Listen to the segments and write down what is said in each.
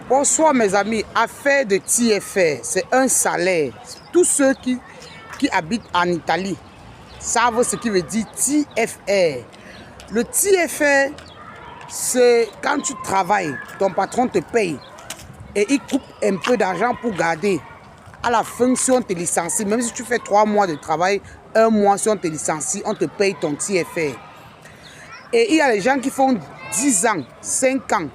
Bonsoir mes amis, affaire de TFR, c'est un salaire. Tous ceux qui habitent en Italie savent ce qui veut dire TFR. Le TFR, c'est quand tu travailles, ton patron te paye et il coupe un peu d'argent pour garder. À la fin, si on te licencie, même si tu fais 3 mois de travail, 1 mois si on te licencie, on te paye ton TFR. Et il y a les gens qui font 10 ans, 5 ans,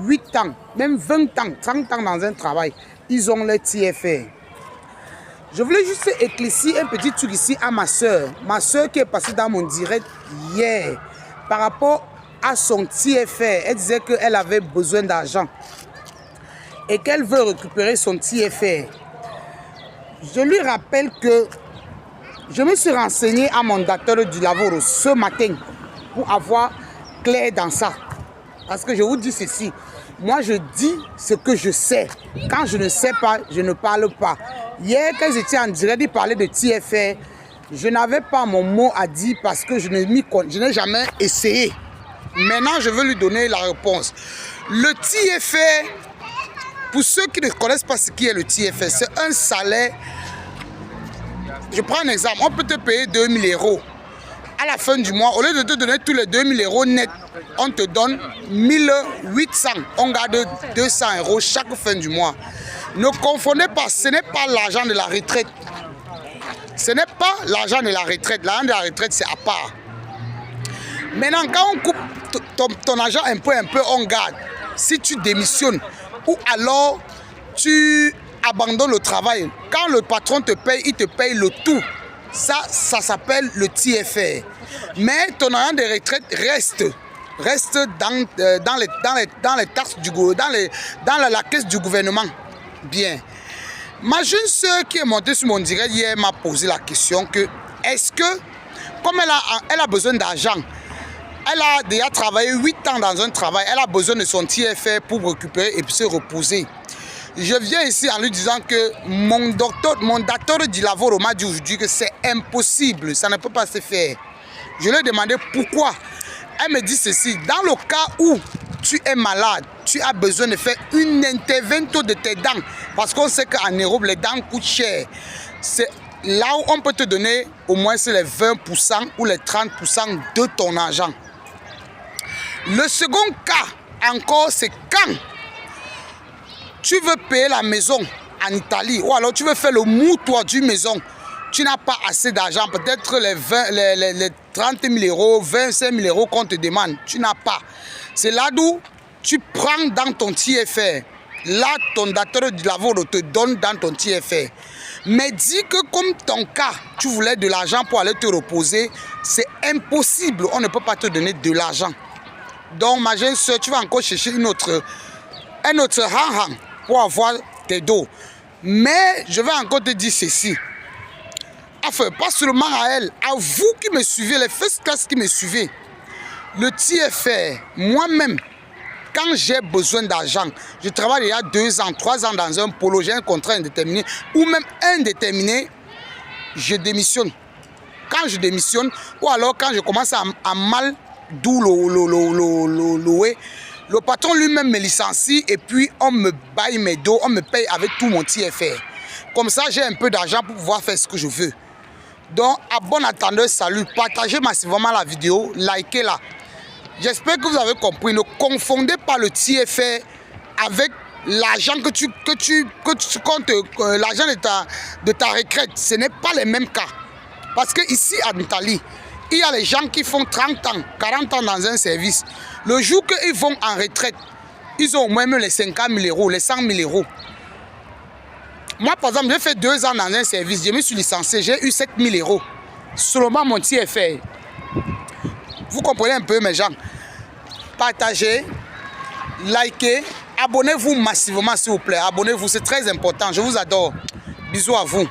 8 ans, même 20 ans, 30 ans dans un travail, ils ont le TFR. Je voulais juste éclaircir un petit truc ici à ma soeur qui est passée dans mon direct hier par rapport à son TFR. Elle disait qu'elle avait besoin d'argent et qu'elle veut récupérer son TFR. Je lui rappelle que je me suis renseigné à mon docteur du Lavoro ce matin pour avoir clair dans ça. Parce que je vous dis ceci, moi je dis ce que je sais. Quand je ne sais pas, je ne parle pas. Hier, quand j'étais en direct, il parlait de TFR. Je n'avais pas mon mot à dire parce que je n'ai jamais essayé. Maintenant, je veux lui donner la réponse. Le TFR, pour ceux qui ne connaissent pas ce qu'est le TFR, c'est un salaire. Je prends un exemple, on peut te payer 2000 €. À la fin du mois, au lieu de te donner tous les 2000 € net, on te donne 1800. On garde 200 € chaque fin du mois. Ne confondez pas, ce n'est pas l'argent de la retraite. Ce n'est pas l'argent de la retraite. L'argent de la retraite, c'est à part. Maintenant, quand on coupe ton argent un peu, on garde. Si tu démissionnes ou alors tu abandonnes le travail, quand le patron te paye, il te paye le tout. Ça s'appelle le TFR. Mais ton argent de retraite reste dans les taxes du dans la caisse du gouvernement. Bien. Ma jeune soeur qui est montée sur mon direct hier m'a posé la question que est-ce que, comme elle a besoin d'argent, elle a déjà travaillé 8 ans dans un travail, elle a besoin de son TFR pour récupérer et puis se reposer. Je viens ici en lui disant que mon docteur du Lavoro m'a dit aujourd'hui que c'est impossible, ça ne peut pas se faire. Je lui ai demandé pourquoi. Elle me dit ceci, dans le cas où tu es malade, tu as besoin de faire une intervention de tes dents, parce qu'on sait qu'en Europe, les dents coûtent cher. C'est là où on peut te donner au moins les 20% ou les 30% de ton argent. Le second cas encore, c'est quand tu veux payer la maison en Italie ou alors tu veux faire le moutoir d'une maison. Tu n'as pas assez d'argent, peut-être les 30 000 €, 25 000 € qu'on te demande. Tu n'as pas. C'est là d'où tu prends dans ton TFR. Là, ton docteur du Lavoro te donne dans ton TFR. Mais dis que comme ton cas, tu voulais de l'argent pour aller te reposer, c'est impossible. On ne peut pas te donner de l'argent. Donc, ma jeune soeur, tu vas encore chercher un autre hang pour avoir tes dos. Mais je vais encore te dire ceci. Enfin, pas seulement à elle, à vous qui me suivez, les first class qui me suivez. Le TFR, moi-même, quand j'ai besoin d'argent, je travaille il y a 2 ans, 3 ans dans un polo, j'ai un contrat indéterminé ou même indéterminé, je démissionne. Quand je démissionne, ou alors quand je commence à mal louer, le patron lui-même me licencie et puis on me baille mes dos, on me paye avec tout mon TFR. Comme ça, j'ai un peu d'argent pour pouvoir faire ce que je veux. Donc, à bon entendeur, salut. Partagez massivement la vidéo, likez-la. J'espère que vous avez compris. Ne confondez pas le TFR avec l'argent que tu comptes, l'argent de ta retraite. Ce n'est pas les mêmes cas. Parce que ici, en Italie, il y a les gens qui font 30 ans, 40 ans dans un service. Le jour qu'ils vont en retraite, ils ont au moins les 50 000 €, les 100 000 €. Moi, par exemple, j'ai fait 2 ans dans un service, je me suis licencié, j'ai eu 7 000 €. Seulement mon TFR. Vous comprenez un peu, mes gens? Partagez, likez, abonnez-vous massivement, s'il vous plaît. Abonnez-vous, c'est très important. Je vous adore. Bisous à vous.